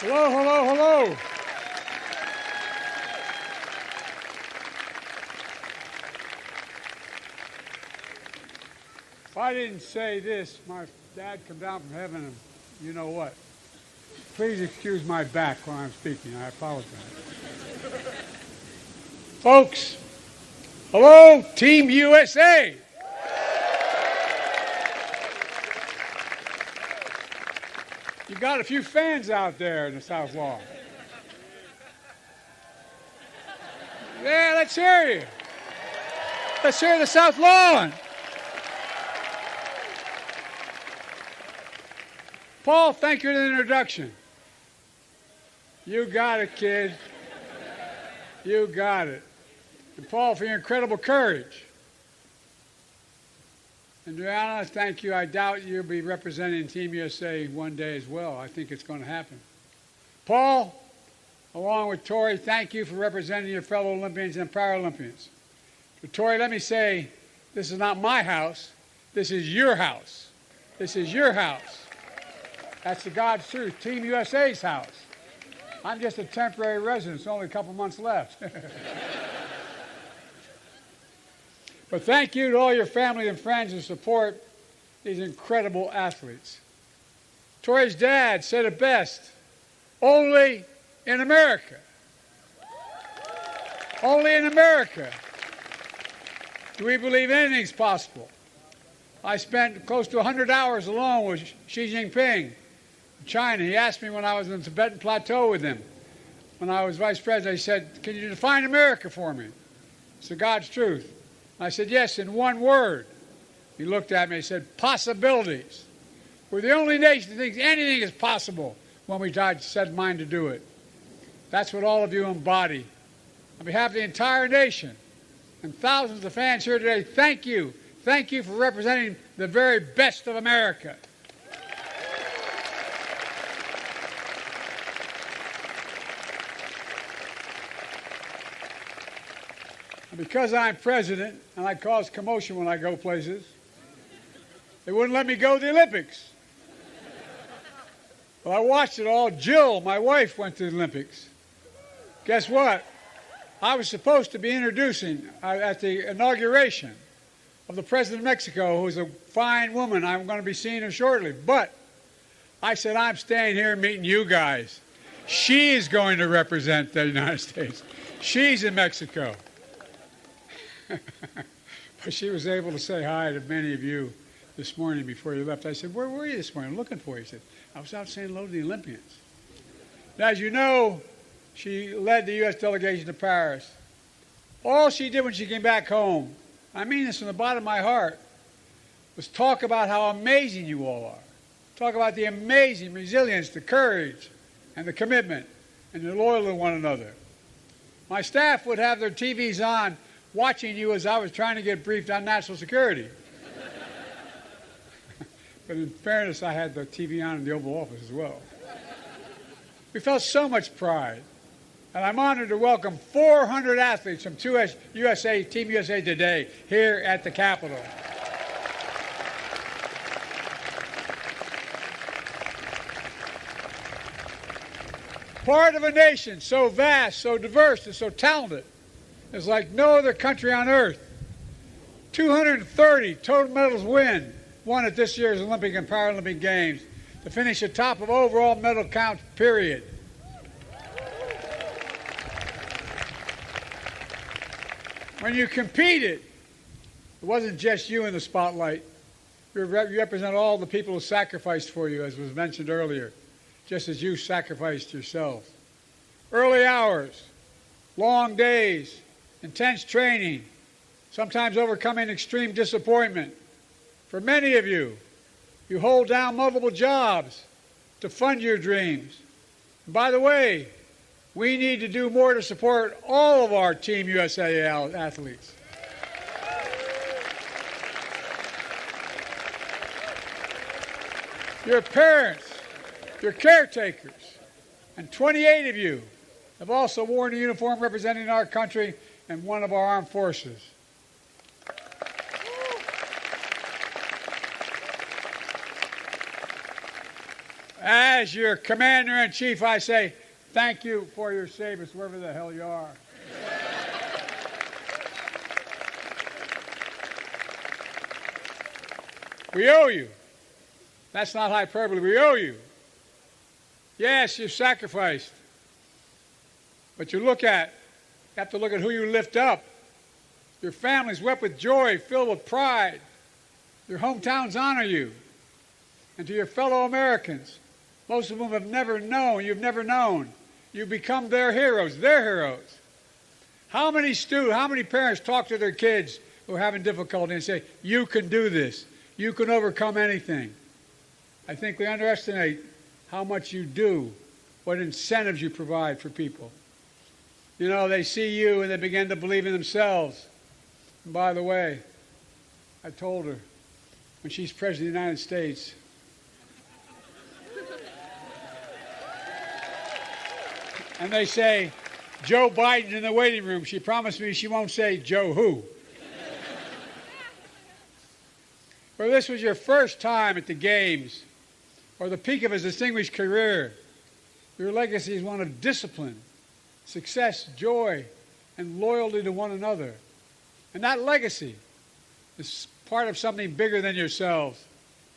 Hello, hello, hello. If I didn't say this, my dad come down from heaven and you know what. Please excuse my back when I'm speaking. I apologize. Folks, hello, Team USA. You got a few fans out there in the South Lawn. Yeah, let's hear you. Let's hear the South Lawn. Paul, thank you for the introduction. You got it, kid. You got it. And Paul, for your incredible courage. And Brianna, thank you. I doubt you'll be representing Team USA one day as well. I think it's going to happen. Paul, along with Tori, thank you for representing your fellow Olympians and Paralympians. So, Tori, let me say, this is not my house. This is your house. This is your house. That's the God's truth. Team USA's house. I'm just a temporary resident. It's only a couple months left. But thank you to all your family and friends who support these incredible athletes. Tori's dad said it best, only in America. Only in America do we believe anything's possible. I spent close to 100 hours alone with Xi Jinping in China. He asked me when I was in the Tibetan Plateau with him, when I was vice president, he said, "Can you define America for me?" It's the God's truth. I said, yes, in one word. He looked at me and said, possibilities. We're the only nation that thinks anything is possible when we set mind to do it. That's what all of you embody. On behalf of the entire nation and thousands of fans here today, thank you. Thank you for representing the very best of America. And because I'm president and I cause commotion when I go places, they wouldn't let me go to the Olympics. Well, I watched it all. Jill, my wife, went to the Olympics. Guess what? I was supposed to be introducing at the inauguration of the President of Mexico, who's a fine woman. I'm going to be seeing her shortly. But I said, I'm staying here meeting you guys. She's going to represent the United States. She's in Mexico. But she was able to say hi to many of you this morning before you left. I said, where were you this morning? I'm looking for you. He said, I was out saying hello to the Olympians. Now, as you know, she led the U.S. delegation to Paris. All she did when she came back home, I mean this from the bottom of my heart, was talk about how amazing you all are. Talk about the amazing resilience, the courage, and the commitment, and the loyalty to one another. My staff would have their TVs on watching you as I was trying to get briefed on national security. But in fairness, I had the TV on in the Oval Office as well. We felt so much pride. And I'm honored to welcome 400 athletes from Team USA today here at the Capitol. Part of a nation so vast, so diverse, and so talented is like no other country on earth. 230 total medals won at this year's Olympic and Paralympic Games to finish atop of overall medal count, period. When you competed, it wasn't just you in the spotlight. You represent all the people who sacrificed for you, as was mentioned earlier, just as you sacrificed yourself. Early hours, long days, intense training, sometimes overcoming extreme disappointment. For many of you, you hold down multiple jobs to fund your dreams. And by the way, we need to do more to support all of our Team USA athletes. Your parents, your caretakers, and 28 of you have also worn a uniform representing our country and one of our armed forces. As your commander-in-chief, I say thank you for your service, wherever the hell you are. We owe you. That's not hyperbole. We owe you. Yes, you've sacrificed. But you have to look at who you lift up. Your families wept with joy, filled with pride. Your hometowns honor you. And to your fellow Americans, most of whom have never known, you've never known, you become their heroes, How many parents talk to their kids who are having difficulty and say, you can do this, you can overcome anything? I think we underestimate how much you do, what incentives you provide for people. You know, they see you and they begin to believe in themselves. And by the way, I told her, when she's President of the United States, and they say, Joe Biden in the waiting room, she promised me she won't say Joe who. Or this was your first time at the Games, or the peak of his distinguished career. Your legacy is one of discipline, success, joy, and loyalty to one another. And that legacy is part of something bigger than yourselves.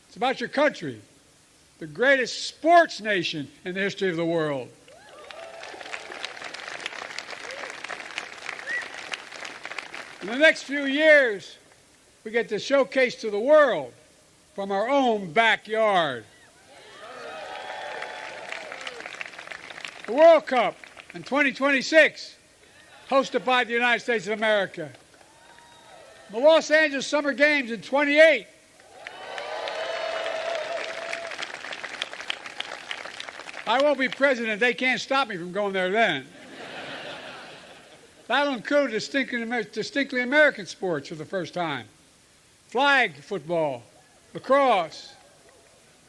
It's about your country, the greatest sports nation in the history of the world. In the next few years, we get to showcase to the world from our own backyard. The World Cup in 2026, hosted by the United States of America. The Los Angeles Summer Games in 28. I won't be president. They can't stop me from going there then. That'll include distinctly American sports for the first time. Flag football, lacrosse,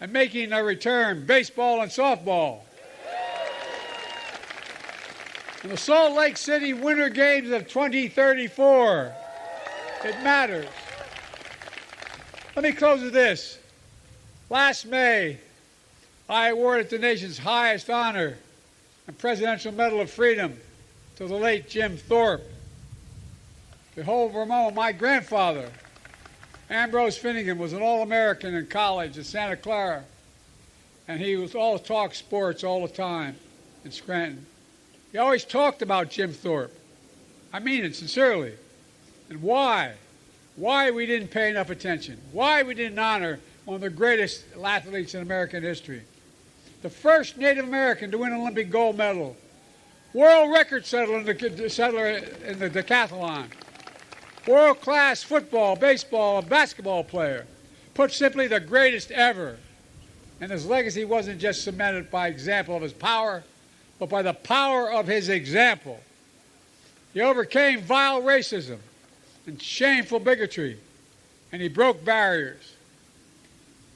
and making a return, baseball and softball. And the Salt Lake City Winter Games of 2034. It matters. Let me close with this. Last May, I awarded the nation's highest honor, the Presidential Medal of Freedom, to the late Jim Thorpe. Behold, for a moment, my grandfather, Ambrose Finnegan, was an All-American in college at Santa Clara, and he was all talk sports all the time in Scranton. He always talked about Jim Thorpe. I mean it sincerely. And why we didn't pay enough attention, why we didn't honor one of the greatest athletes in American history. The first Native American to win an Olympic gold medal, world record settler in the decathlon, world-class football, baseball, and basketball player. Put simply, the greatest ever. And his legacy wasn't just cemented by example of his power, but by the power of his example. He overcame vile racism and shameful bigotry, and he broke barriers.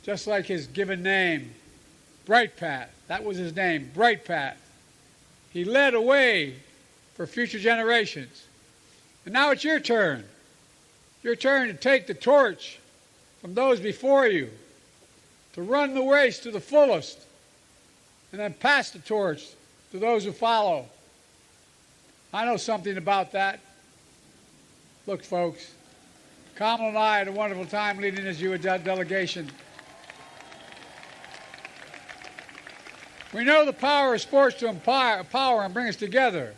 Just like his given name, Bright Path. That was his name, Bright Path. He led a way for future generations. And now it's your turn. Your turn to take the torch from those before you, to run the race to the fullest, and then pass the torch to those who follow. I know something about that. Look, folks, Kamala and I had a wonderful time leading this U.S. delegation. We know the power of sports to empower and bring us together.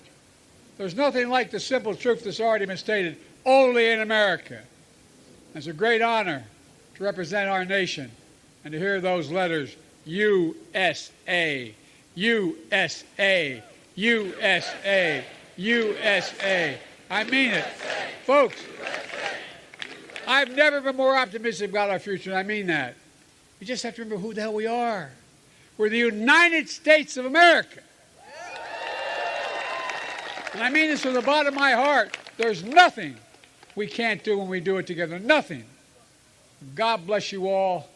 There's nothing like the simple truth that's already been stated, only in America. It's a great honor to represent our nation and to hear those letters, USA, USA, USA, USA. I mean it. Folks, I've never been more optimistic about our future, and I mean that. We just have to remember who the hell we are. We're the United States of America. And I mean this from the bottom of my heart. There's nothing we can't do when we do it together. Nothing. God bless you all.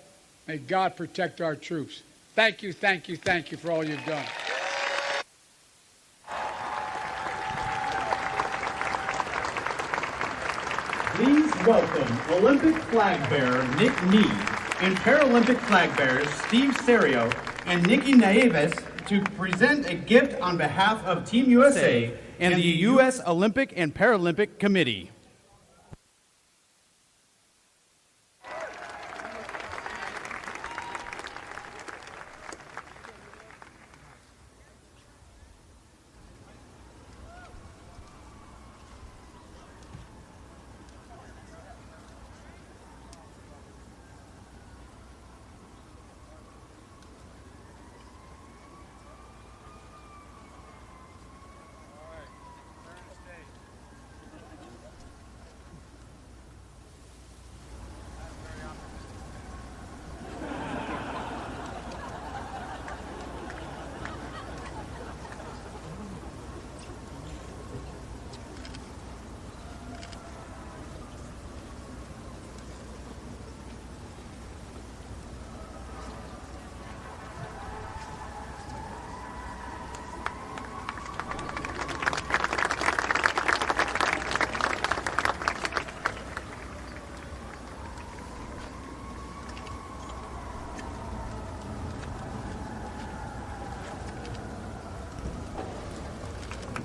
May God protect our troops. Thank you, thank you, thank you for all you've done. Please welcome Olympic flag bearer Nick Mead and Paralympic flag bearers Steve Serio and Nikki Nieves to present a gift on behalf of Team USA and the US Olympic and Paralympic Committee.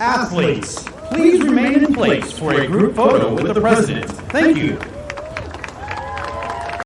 Athletes, please remain in place for a group photo with the President. Thank you.